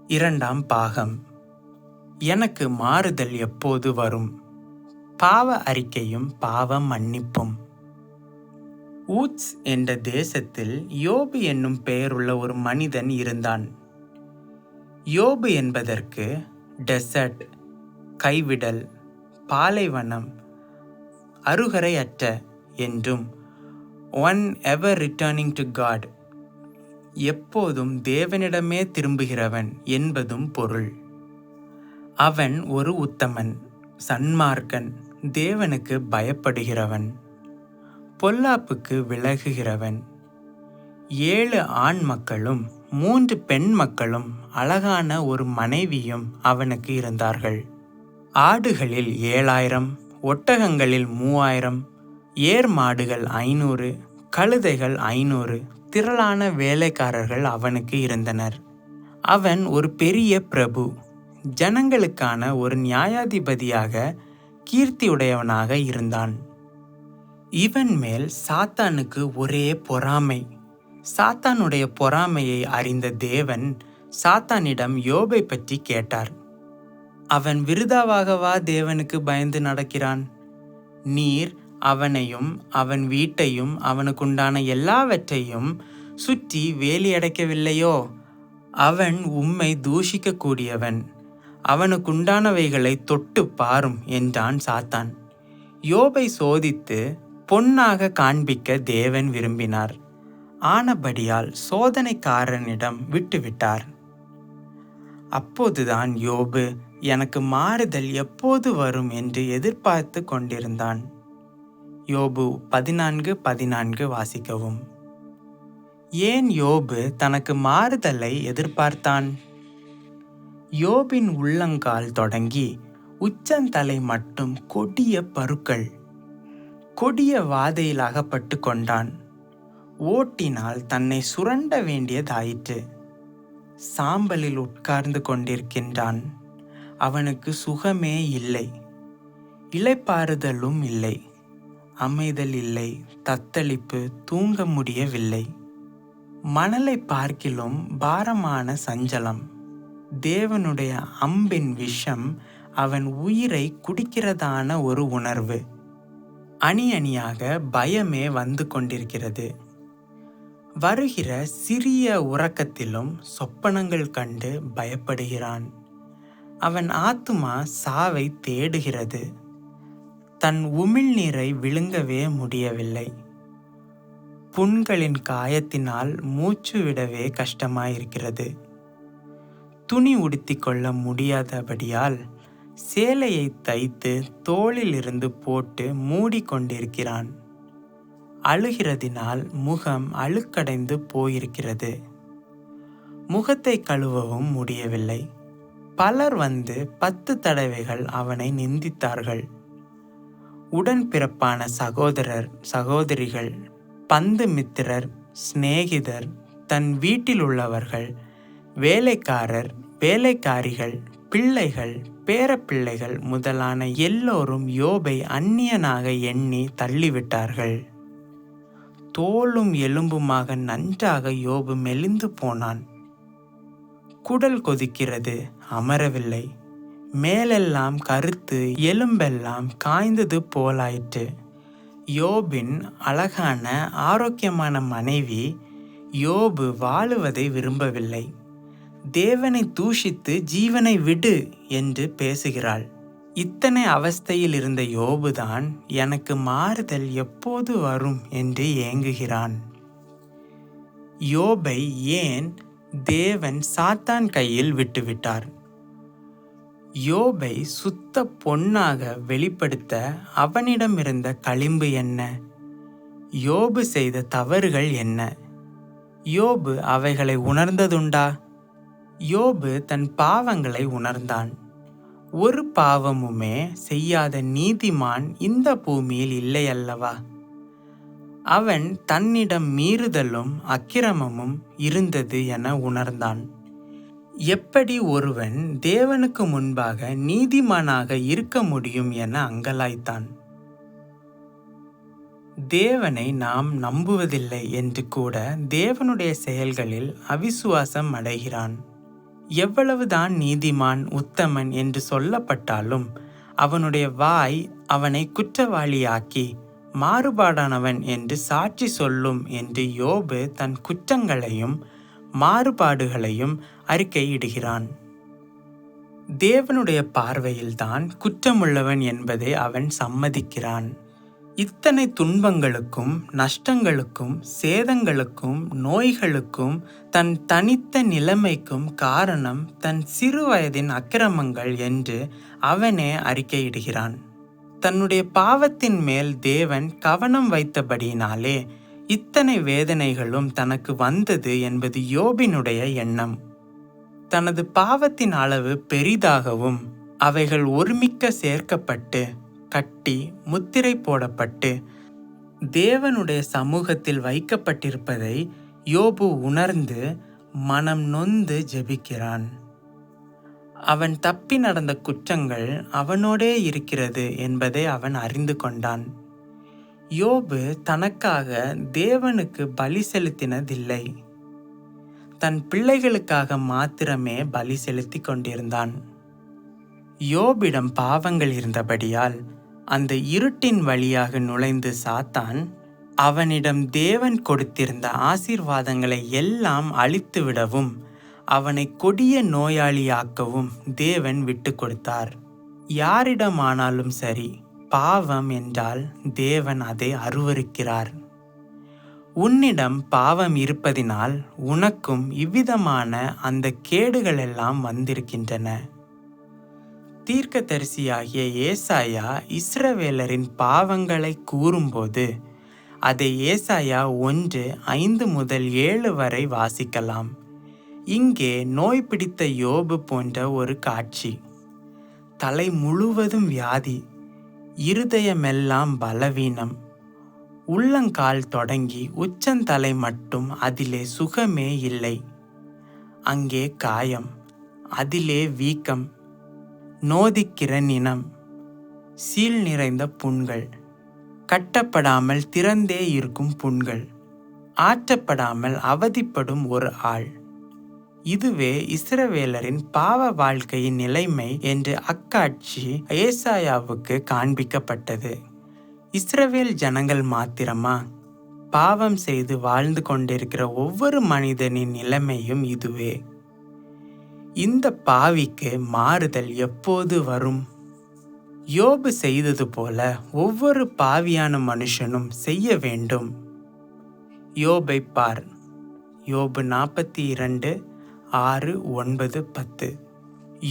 இரண்டாம் பாகம். எனக்கு மாறுதல் எப்போது வரும்? பாவ அறிக்கையும் பாவ மன்னிப்பும். ஊத்ஸ் என்ற தேசத்தில் யோபு என்னும் பெயருள்ள ஒரு மனிதன் இருந்தான். யோபு என்பதற்கு டெசர்ட், கைவிடல், பாலைவனம், அருகரையற்ற என்றும் one ever returning to God, எப்போதும் தேவனிடமே திரும்புகிறவன் என்பதும் பொருள். அவன் ஒரு உத்தமன், சன்மார்க்கன், தேவனுக்கு பயப்படுகிறவன், பொல்லாப்புக்கு விலகுகிறவன். 7 ஆண் மக்களும் 3 பெண் மக்களும் அழகான ஒரு மனைவியும் அவனுக்கு இருந்தார்கள். ஆடுகளில் 7000, ஒட்டகங்களில் 3000, ஏர் மாடுகள் 500, கழுதைகள் 500, திரளான வேலைக்காரர்கள் அவனுக்கு இருந்தனர். அவன் ஒரு பெரிய பிரபு, ஜனங்களுக்கான ஒரு நியாயாதிபதியாக கீர்த்தியுடையவனாக இருந்தான். இவன் மேல் சாத்தானுக்கு ஒரே பொறாமை. சாத்தானுடைய பொறாமையை அறிந்த தேவன் சாத்தானிடம் யோபை பற்றி கேட்டார். அவன் விருதாவாகவா தேவனுக்கு பயந்து நடக்கிறான்? நீர் அவனையும் அவன் வீட்டையும் அவனுக்குண்டான எல்லாவற்றையும் சுற்றி வேலியடைக்கவில்லையோ? அவன் உம்மை தூஷிக்கக்கூடியவன், அவனுக்குண்டானவைகளை தொட்டு பாரும் என்றான் சாத்தான். யோபை சோதித்து பொன்னாக காண்பிக்க தேவன் விரும்பினார். ஆனபடியால் சோதனைக்காரனிடம் விட்டுவிட்டார். அப்போதுதான் யோபு எனக்கு மாறுதல் எப்போது வரும் என்று எதிர்பார்த்து கொண்டிருந்தான். யோபு 14:14 வாசிக்கவும். ஏன் யோபு தனக்கு மாறுதலை எதிர்பார்த்தான்? யோபின் உள்ளங்கால் தொடங்கி உச்சந்தலை மட்டும் கொடிய பருக்கள். கொடிய வாதையில் அகப்பட்டு கொண்டான். ஓட்டினால் தன்னை சுரண்ட வேண்டியதாயிற்று. சாம்பலில் உட்கார்ந்து கொண்டிருக்கின்றான். அவனுக்கு சுகமே இல்லை, இளைப்பாறுதலும் இல்லை, அமைதல் இல்லை, தத்தளிப்பு, தூங்க முடியவில்லை. மணலை பார்க்கிலும் பாரமான சஞ்சலம். தேவனுடைய அம்பின் விஷம் அவன் உயிரை குடிக்கிறதான ஒரு உணர்வு. அணி அணியாக பயமே வந்து கொண்டிருக்கிறது. வருகிற சிறிய உறக்கத்திலும் சொப்பனங்கள் கண்டு பயப்படுகிறான். அவன் ஆத்துமா சாவை தேடுகிறது. தன் உமிழ்நீரை விழுங்கவே முடியவில்லை. புண்களின் காயத்தினால் மூச்சு விடவே கஷ்டமாயிருக்கிறது. துணி உடுத்தி கொள்ள முடியாதபடியால் சேலையை தைத்து தோளிலிருந்து போட்டு மூடிக்கொண்டிருக்கிறான். அழுகிறதினால் முகம் அழுக்கடைந்து போயிருக்கிறது. முகத்தை கழுவவும் முடியவில்லை. பலர் வந்து 10 தடவைகள் அவனை நிந்தித்தார்கள். உடன்பிறப்பான சகோதரர், சகோதரிகள், பந்து மித்திரர், சிநேகிதர், தன் வீட்டில் உள்ளவர்கள், வேலைக்காரர், வேலைக்காரிகள், பிள்ளைகள், பேரப்பிள்ளைகள் முதலான எல்லோரும் யோபை அந்நியனாக எண்ணி தள்ளிவிட்டார்கள். தோலும் எலும்புமாக நன்றாக யோபு மெலிந்து போனான். குடல் கொதிக்கிறது, அமரவில்லை. மேலெல்லாம் கருத்து எலும்பெல்லாம் காய்ந்தது போலாயிற்று. யோபின் அழகான ஆரோக்கியமான மனைவி யோபு வாழுவதை விரும்பவில்லை. தேவனை தூஷித்து ஜீவனை விடு என்று பேசுகிறாள். இத்தனை அவஸ்தையில் இருந்த யோபுதான் எனக்கு மாறுதல் எப்போது வரும் என்று ஏங்குகிறான். யோபை ஏன் தேவன் சாத்தான் கையில் விட்டுவிட்டார்? யோபை சுத்த பொன்னாக வெளிப்படுத்த அவனிடமிருந்த களிம்பு என்ன? யோபு செய்த தவறுகள் என்ன? யோபு அவைகளை உணர்ந்ததுண்டா? யோபு தன் பாவங்களை உணர்ந்தான். ஒரு பாவமுமே செய்யாத நீதிமான் இந்த பூமியில் இல்லை அல்லவா? அவன் தன்னிடம் மீறுதலும் அக்கிரமமும் இருந்தது என உணர்ந்தான். எப்படி ஒருவன் தேவனுக்கு முன்பாக நீதிமானாக இருக்க முடியும் என அங்கலாய்த்தான். தேவனை நாம் நம்புவதில்லை என்று கூட தேவனுடைய செயல்களில் அவிசுவாசம் அடைகிறான். எவ்வளவுதான் நீதிமான் உத்தமன் என்று சொல்லப்பட்டாலும் அவனுடைய வாய் அவனை குற்றவாளியாக்கி மாறுபாடானவன் என்று சாட்சி சொல்லும் என்று யோபு தன் குற்றங்களையும் மாறுபாடுகளையும் அறிக்கையிடுகிறான். தேவனுடைய பார்வையில்தான் குற்றமுள்ளவன் என்பதை அவன் சம்மதிக்கிறான். இத்தனை துன்பங்களுக்கும் நஷ்டங்களுக்கும் சேதங்களுக்கும் நோய்களுக்கும் தன் தனித்த நிலைமைக்கும் காரணம் தன் சிறு வயதின் அக்கிரமங்கள் என்று அவனே அறிக்கையிடுகிறான். தன்னுடைய பாவத்தின் மேல் தேவன் கவனம் வைத்தபடியினாலே இத்தனை வேதனைகளும் தனக்கு வந்தது என்பது யோபினுடைய எண்ணம். தனது பாவத்தின் அளவு பெரிதாகவும் அவைகள் ஒருமிக்க சேர்க்கப்பட்டு கட்டி முத்திரை போடப்பட்டு தேவனுடைய சமூகத்தில் வைக்கப்பட்டிருப்பதை யோபு உணர்ந்து மனம் நொந்து ஜெபிக்கிறான். அவன் தப்பி நடந்த குற்றங்கள் அவனோடே இருக்கிறது என்பதை அவன் அறிந்து கொண்டான். யோபு தனக்காக தேவனுக்கு பலி செலுத்தினதில்லை. தன் பிள்ளைகளுக்காக மாத்திரமே பலி செலுத்தி கொண்டிருந்தான். யோபிடம் பாவங்கள் இருந்தபடியால் அந்த இருட்டின் வழியாக நுழைந்து சாத்தான் அவனிடம் தேவன் கொடுத்திருந்த ஆசீர்வாதங்களை எல்லாம் அழித்துவிடவும் அவனை கொடிய நோயாளியாக்கவும் தேவன் விட்டு கொடுத்தார். யாரிடமானாலும் சரி, பாவம் என்றால் தேவன் அதை அருவருக்கிறார். உன்னிடம் பாவம் இருப்பதினால் உனக்கும் இவ்விதமான அந்த கேடுகள் எல்லாம் வந்திருக்கின்றன. தீர்க்கதரிசியாகிய ஏசாயா இஸ்ரவேலரின் பாவங்களை கூறும்போது அதை ஏசாயா 1:5-7 வரை வாசிக்கலாம். இங்கே நோய் பிடித்த யோபு போன்ற ஒரு காட்சி. தலை முழுவதும் வியாதி, இருதயமெல்லாம் பலவீனம், உள்ளங்கால் தொடங்கி உச்சந்தலை மட்டும் அதிலே சுகமே இல்லை. அங்கே காயம், அதிலே வீக்கம், நோதிக்கிற நினம், சீல் நிறைந்த புண்கள், கட்டப்படாமல் திறந்தே இருக்கும் புண்கள், ஆற்றப்படாமல் அவதிப்படும் ஒரு ஆள். இதுவே இஸ்ரவேலரின் பாவ வாழ்க்கையின் நிலைமை என்று அக்காட்சி ஏசாயாவுக்கு காண்பிக்கப்பட்டது. இஸ்ரவேல் ஜனங்கள் மாத்திரமா? பாவம் செய்து வாழ்ந்து கொண்டிருக்கிற ஒவ்வொரு மனிதனின் நிலைமையும் இதுவே. இந்த பாவிக்கு மாறுதல் எப்போது வரும்? யோபு செய்தது போல ஒவ்வொரு பாவியான மனுஷனும் செய்ய வேண்டும். யோபை பார். யோபு 42:6-9-10.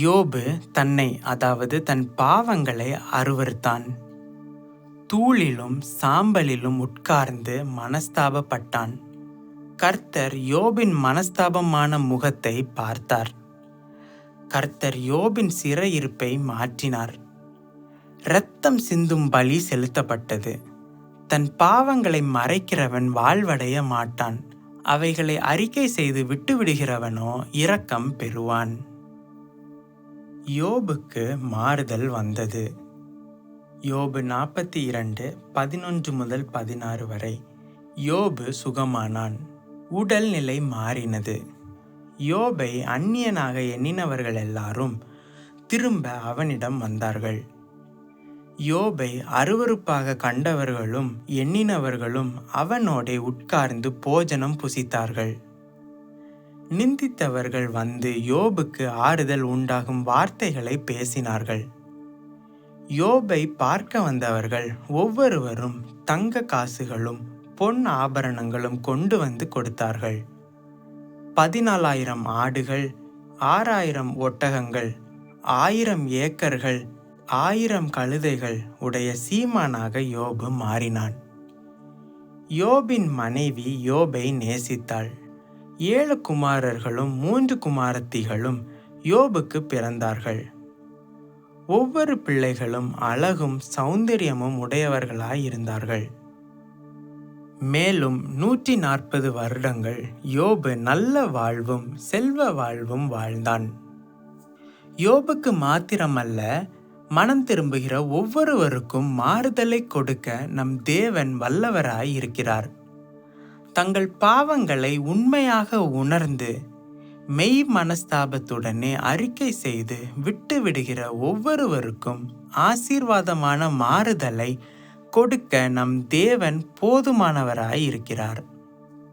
யோபு தன்னை, அதாவது தன் பாவங்களை அருவருத்தான். தூளிலும் சாம்பலிலும் உட்கார்ந்து மனஸ்தாபப்பட்டான். கர்த்தர் யோபின் மனஸ்தாபமான முகத்தை பார்த்தார். கர்த்தர் யோபின் சிறையிருப்பை மாற்றினார். இரத்தம் சிந்தும் பலி செலுத்தப்பட்டது. தன் பாவங்களை மறைக்கிறவன் வாழ்வடைய மாட்டான். அவைகளை அறிக்கை செய்து விட்டுவிடுகிறவனோ இரக்கம் பெறுவான். யோபுக்கு மாறுதல் வந்தது. யோபு 42:11-16 வரை. யோபு சுகமானான். உடல் நிலை மாறினது. யோபை அந்நியனாக எண்ணினவர்கள் எல்லாரும் திரும்ப அவனிடம் வந்தார்கள். யோபை அருவருப்பாக கண்டவர்களும் எண்ணினவர்களும் அவனோடே உட்கார்ந்து போஜனம் புசித்தார்கள். நிந்தித்தவர்கள் வந்து யோபுக்கு ஆறுதல் உண்டாகும் வார்த்தைகளை பேசினார்கள். யோபை பார்க்க வந்தவர்கள் ஒவ்வொருவரும் தங்க காசுகளும் பொன் ஆபரணங்களும் கொண்டு வந்து கொடுத்தார்கள். 14,000 ஆடுகள், 6,000 ஒட்டகங்கள், 1000 ஏக்கர்கள், 1000 கழுதைகள் உடைய சீமானாக யோபு மாறினான். யோபின் மனைவி யோபை நேசித்தாள். 7 குமாரர்களும் 3 குமாரத்திகளும் யோபுக்கு பிறந்தார்கள். ஒவ்வொரு பிள்ளைகளும் அழகும் சௌந்தரியமும் உடையவர்களாயிருந்தார்கள். மேலும் 140 வருடங்கள் யோபு நல்ல வாழ்வும் செல்வ வாழ்வும் வாழ்ந்தான். யோபுக்கு மாத்திரமல்ல, மனம் திரும்புகிற ஒவ்வொருவருக்கும் மாறுதலை கொடுக்க நம் தேவன் வல்லவராய் இருக்கிறார். தங்கள் பாவங்களை உண்மையாக உணர்ந்து மெய் மனஸ்தாபத்துடனே அறிக்கை செய்து விட்டு விடுகிற ஒவ்வொருவருக்கும் ஆசீர்வாதமான மாறுதலை கொடுக்க நம் தேவன் போதுமானவராய் இருக்கிறார்.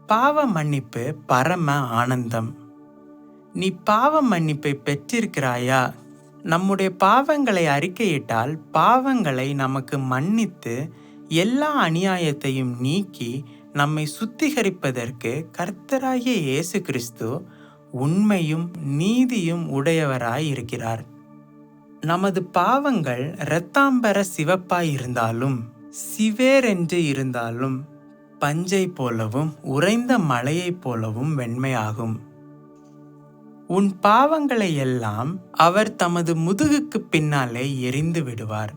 பாவ மன்னிப்பு பரம ஆனந்தம். நீ பாவ மன்னிப்பை பெற்றிருக்கிறாயா? நம்முடைய பாவங்களை அறிக்கையிட்டால் பாவங்களை நமக்கு மன்னித்து எல்லா அநியாயத்தையும் நீக்கி நம்மை சுத்திகரிப்பதற்கு கர்த்தராகிய இயேசு கிறிஸ்து உண்மையும் நீதியும் உடையவராய் இருக்கிறார். நமது பாவங்கள் இரத்தாம்பர சிவப்பாய் இருந்தாலும் சிவேரென்று இருந்தாலும் பஞ்சை போலவும் உறைந்த மலையைப் போலவும் வெண்மையாகும். உன் பாவங்களை எல்லாம் அவர் தமது முதுகுக்கு பின்னாலே எறிந்து விடுவார்.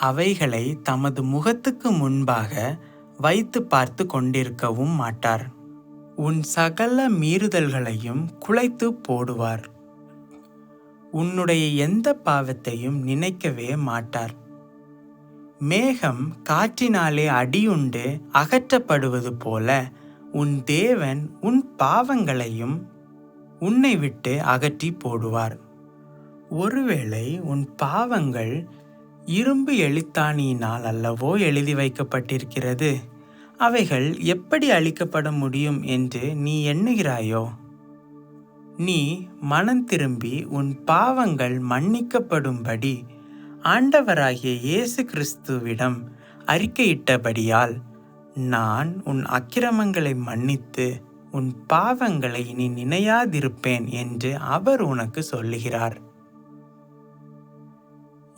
அவைகளை தமது முகத்துக்கு முன்பாக வைத்து பார்த்து கொண்டிருக்கவும் மாட்டார். உன் சகல மீறுதல்களையும் குலைத்து போடுவார். உன்னுடைய எந்த பாவத்தையும் நினைக்கவே மாட்டார். மேகம் காற்றினாலே அடியுண்டு அகற்றப்படுவது போல உன் தேவன் உன் பாவங்களையும் உன்னை விட்டு அகற்றி போடுவார். ஒருவேளை உன் பாவங்கள் இரும்பு எழுத்தாணியினால் அல்லவோ எழுதி வைக்கப்பட்டிருக்கிறது, அவைகள் எப்படி அழிக்கப்பட முடியும் என்று நீ எண்ணுகிறாயோ? நீ மனம் திரும்பி உன் பாவங்கள் மன்னிக்கப்படும்படி ஆண்டவராகிய இயேசு கிறிஸ்துவிடம் அறிக்கையிட்டபடியால் நான் உன் அக்கிரமங்களை மன்னித்து உன் பாவங்களை இனி நினையாதிருப்பேன் என்று அவர் உனக்கு சொல்லுகிறார்.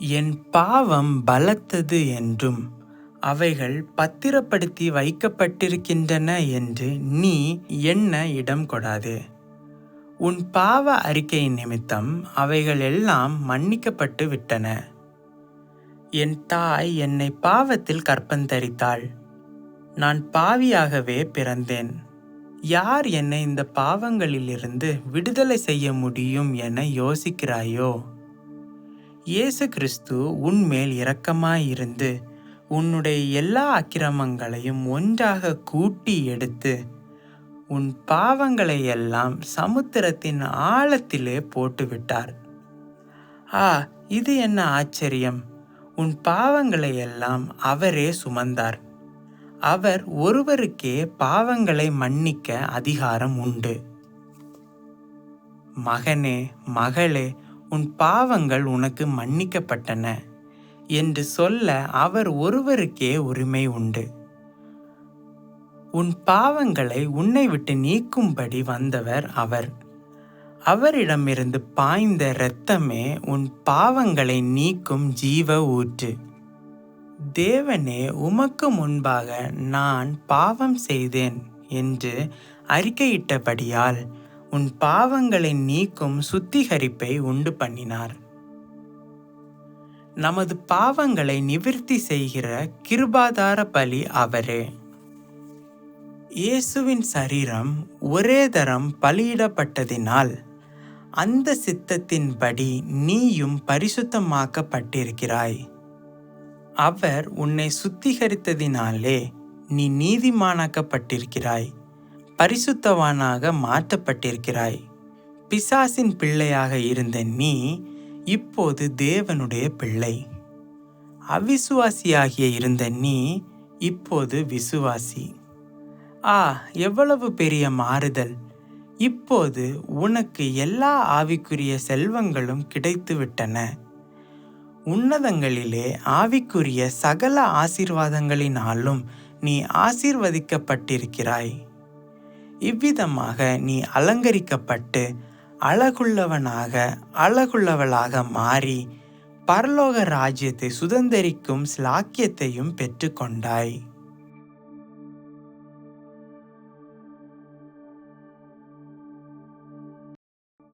என் பாவம் பலத்தது என்றும் அவைகள் பத்திரப்படுத்தி வைக்கப்பட்டிருக்கின்றன என்று நீ எண்ண இடம் கொடாதே. உன் பாவ அறிக்கை நிமித்தம் அவைகள் எல்லாம் மன்னிக்கப்பட்டு விட்டன. என் தாய் என்னை பாவத்தில் கற்பந்தரித்தாள். நான் பாவியாகவே பிறந்தேன். யார் என்னை இந்த பாவங்களிலிருந்து விடுதலை செய்ய முடியும் என யோசிக்கிறாயோ? இயேசு கிறிஸ்து உன்மேல் இரக்கமாயிருந்து உன்னுடைய எல்லா அக்கிரமங்களையும் ஒன்றாக கூட்டி எடுத்து உன் பாவங்களை எல்லாம் சமுத்திரத்தின் ஆழத்திலே போட்டுவிட்டார். இது என்ன ஆச்சரியம்! உன் பாவங்களை எல்லாம் அவரே சுமந்தார். அவர் ஒருவருக்கே பாவங்களை மன்னிக்க அதிகாரம் உண்டு. மகனே, மகளே, உன் பாவங்கள் உனக்கு மன்னிக்கப்பட்டன என்று சொல்ல அவர் ஒருவருக்கே உரிமை உண்டு. உன் பாவங்களை உன்னை விட்டு நீக்கும்படி வந்தவர் அவர். அவரிடமிருந்து பாய்ந்த இரத்தமே உன் பாவங்களை நீக்கும் ஜீவ ஊற்று. தேவனே, உமக்கு முன்பாக நான் பாவம் செய்தேன் என்று அறிக்கையிட்டபடியால் உன் பாவங்களை நீக்கும் சுத்திகரிப்பை உண்டு பண்ணினார். நமது பாவங்களை நிவிர்த்தி செய்கிற கிருபாதார பலி அவரே. இயேசுவின் சரீரம் ஒரே தரம் பலியிடப்பட்டதினால் அந்த சித்தத்தின்படி நீயும் பரிசுத்தமாக்கப்பட்டிருக்கிறாய். அவர் உன்னை சுத்திகரித்ததினாலே நீ நீதிமானாக்கப்பட்டிருக்கிறாய், பரிசுத்தவானாக மாற்றப்பட்டிருக்கிறாய். பிசாசின் பிள்ளையாக இருந்த நீ இப்போது தேவனுடைய பிள்ளை. அவிசுவாசியாகிய இருந்த நீ இப்போது விசுவாசி. எவ்வளவு பெரிய மாறுதல்! இப்போது உனக்கு எல்லா ஆவிக்குரிய செல்வங்களும் கிடைத்துவிட்டன. உன்னதங்களிலே ஆவிக்குரிய சகல ஆசீர்வாதங்களினாலும் நீ ஆசீர்வதிக்கப்பட்டிருக்கிறாய். இவ்விதமாக நீ அலங்கரிக்கப்பட்டு அழகுள்ளவளாக மாறி பரலோக ராஜ்யத்தை சுதந்தரிக்கும் ஸ்லாக்கியத்தையும் பெற்றுக்கொண்டாய்.